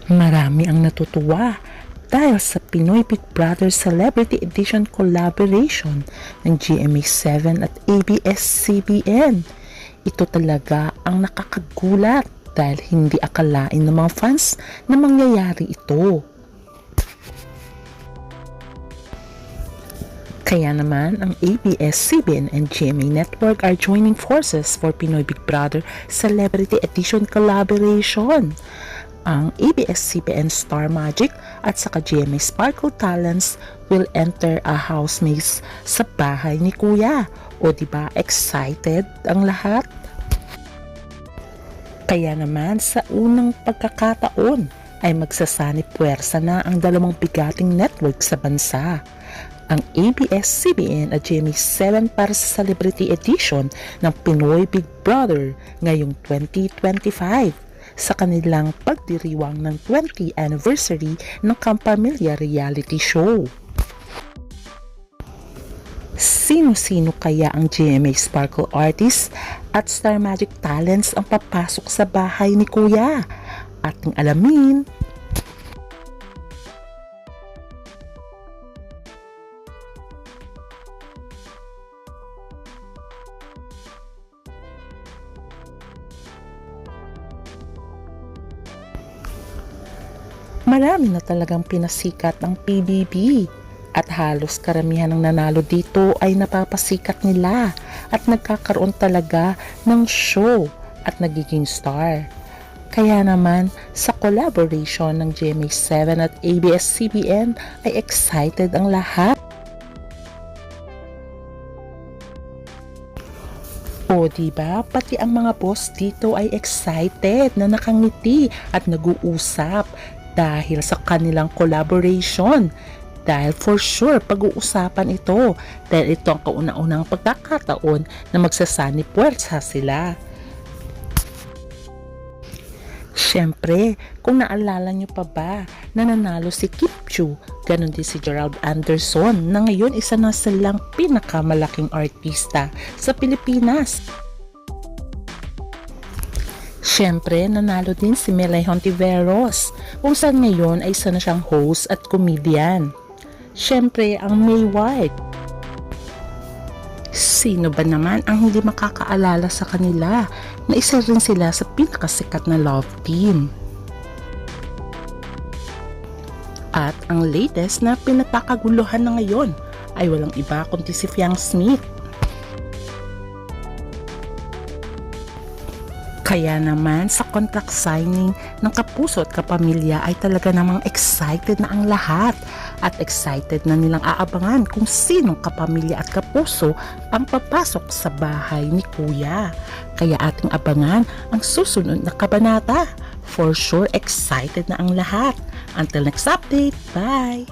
Marami ang natutuwa dahil sa Pinoy Big Brother Celebrity Edition collaboration ng GMA7 at ABS-CBN. Ito talaga ang nakakagulat dahil hindi akalain ng mga fans na mangyayari ito. Kaya naman ang ABS-CBN and GMA Network are joining forces for Pinoy Big Brother Celebrity Edition collaboration. Ang ABS-CBN Star Magic at saka GMA Sparkle Talents will enter a housemates sa bahay ni Kuya. O diba excited ang lahat? Kaya naman sa unang pagkakataon ay magsasani puwersa na ang dalawang bigating network sa bansa. Ang ABS-CBN at GMA7 para sa Celebrity Edition ng Pinoy Big Brother ngayong 2025 sa kanilang pagdiriwang ng 20th anniversary ng Kapamilya reality show. Sino-sino kaya ang GMA Sparkle Artists at Star Magic Talents ang papasok sa bahay ni Kuya? Ating alamin. Marami na talagang pinasikat ng PBB at halos karamihan ng nanalo dito ay napapasikat nila at nagkakaroon talaga ng show at nagiging star. Kaya naman sa collaboration ng GMA7 at ABS-CBN ay excited ang lahat. O diba, pati ang mga boss dito ay excited na nakangiti at nag-uusap dahil sa kanilang collaboration. Dahil for sure pag-uusapan ito dahil ito ang kauna-unang pagkakataon na magsasani puwersa sila. Siyempre, kung naalala nyo pa ba na nanalo si Kim Chiu, ganon din si Gerald Anderson na ngayon isa na silang pinakamalaking artista sa Pilipinas. Siyempre, nanalo din si Melay Hontiveros, kung saan ngayon ay isa na siyang host at comedian. Siyempre, ang May White. Sino ba naman ang hindi makakaalala sa kanila na isa rin sila sa pinakasikat na love team? At ang latest na pinagkakaguluhan na ngayon ay walang iba kundi si Fiang Smith. Kaya naman sa contract signing ng Kapuso at Kapamilya ay talaga namang excited na ang lahat at excited na nilang aabangan kung sinong kapamilya at kapuso ang papasok sa bahay ni Kuya. Kaya ating abangan ang susunod na kabanata. For sure excited na ang lahat. Until next update, bye!